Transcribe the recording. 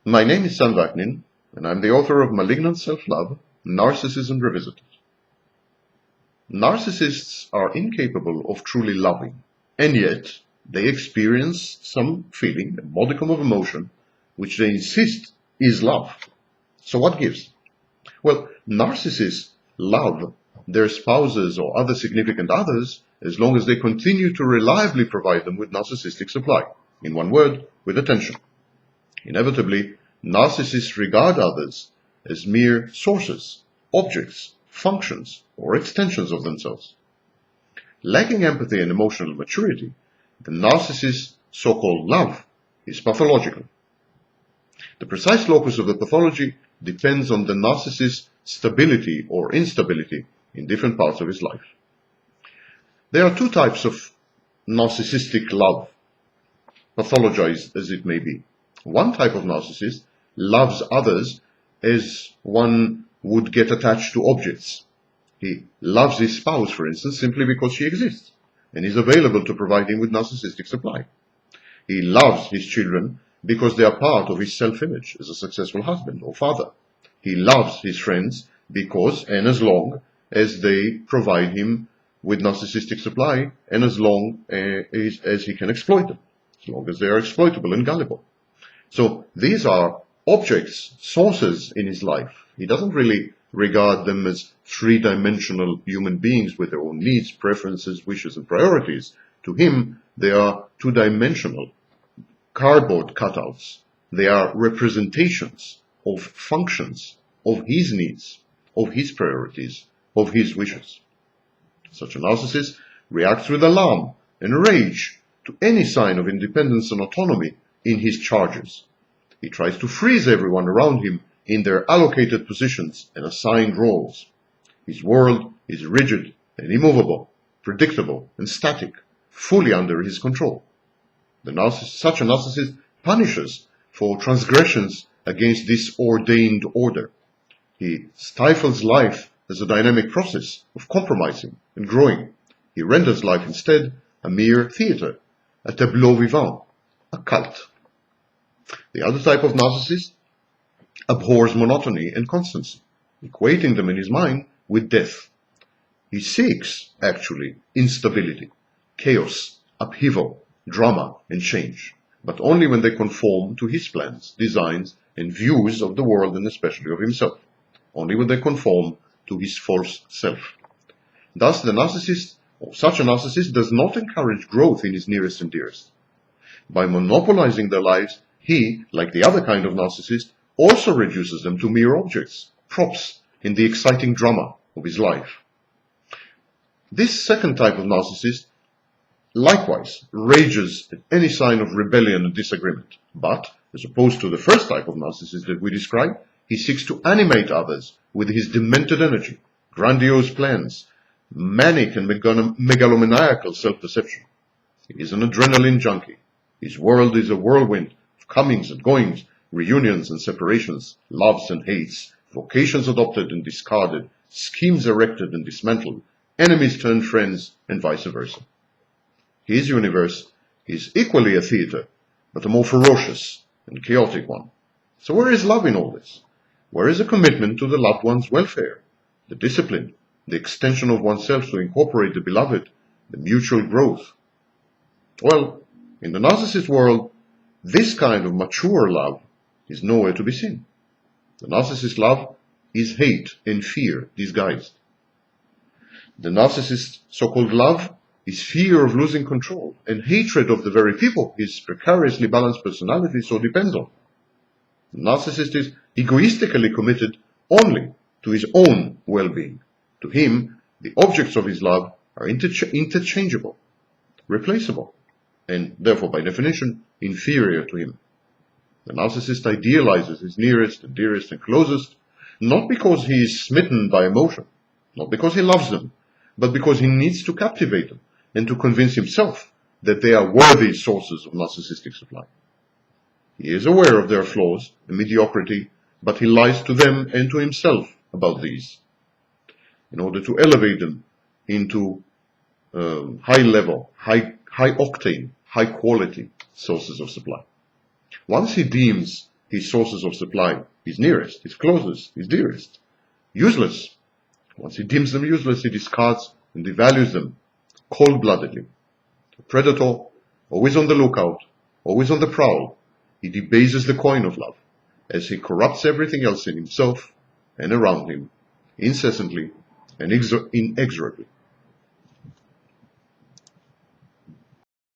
My name is Sam Vaknin, and I'm the author of Malignant Self-Love, Narcissism Revisited. Narcissists are incapable of truly loving, and yet they experience some feeling, a modicum of emotion, which they insist is love. So what gives? Well, narcissists love their spouses or other significant others as long as they continue to reliably provide them with narcissistic supply. In one word, with attention. Inevitably, narcissists regard others as mere sources, objects, functions, or extensions of themselves. Lacking empathy and emotional maturity, the narcissist's so-called love is pathological. The precise locus of the pathology depends on the narcissist's stability or instability in different parts of his life. There are two types of narcissistic love, pathologized as it may be. One type of narcissist loves others as one would get attached to objects. He loves his spouse, for instance, simply because she exists and is available to provide him with narcissistic supply. He loves his children because they are part of his self-image as a successful husband or father. He loves his friends because and as long as they provide him with narcissistic supply and as long as he can exploit them, as long as they are exploitable and gullible. So these are objects, sources in his life. He doesn't really regard them as three-dimensional human beings with their own needs, preferences, wishes, and priorities. To him, they are two-dimensional cardboard cutouts. They are representations of functions, of his needs, of his priorities, of his wishes. Such a narcissist reacts with alarm and rage to any sign of independence and autonomy in his charges. He tries to freeze everyone around him in their allocated positions and assigned roles. His world is rigid and immovable, predictable and static, fully under his control. Such a narcissist punishes for transgressions against this ordained order. He stifles life as a dynamic process of compromising and growing. He renders life instead a mere theater, a tableau vivant, a cult. The other type of narcissist abhors monotony and constancy, equating them in his mind with death. He seeks, actually, instability, chaos, upheaval, drama, and change, but only when they conform to his plans, designs, and views of the world and especially of himself, only when they conform to his false self. Thus, the narcissist, or such a narcissist, does not encourage growth in his nearest and dearest. By monopolizing their lives, he, like the other kind of narcissist, also reduces them to mere objects, props in the exciting drama of his life. This second type of narcissist likewise rages at any sign of rebellion and disagreement, but, as opposed to the first type of narcissist that we described, he seeks to animate others with his demented energy, grandiose plans, manic and megalomaniacal self-perception. He is an adrenaline junkie. His world is a whirlwind of comings and goings, reunions and separations, loves and hates, vocations adopted and discarded, schemes erected and dismantled, enemies turned friends, and vice versa. His universe is equally a theater, but a more ferocious and chaotic one. So where is love in all this? Where is a commitment to the loved one's welfare, the discipline, the extension of oneself to incorporate the beloved, the mutual growth? Well, in the narcissist world, this kind of mature love is nowhere to be seen. The narcissist love is hate and fear disguised. The narcissist's so-called love is fear of losing control and hatred of the very people his precariously balanced personality so depends on. The narcissist is egoistically committed only to his own well-being. To him, the objects of his love are interchangeable, replaceable, and therefore by definition inferior to him. The narcissist idealizes his nearest and dearest and closest, not because he is smitten by emotion, not because he loves them, but because he needs to captivate them and to convince himself that they are worthy sources of narcissistic supply. He is aware of their flaws and mediocrity, but he lies to them and to himself about these in order to elevate them into high-level, high-octane, high-quality sources of supply. Once he deems his sources of supply, his nearest, his closest, his dearest, useless. Once he deems them useless, he discards and devalues them cold-bloodedly. A predator, always on the lookout, always on the prowl, he debases the coin of love, as he corrupts everything else in himself and around him, incessantly and inexorably.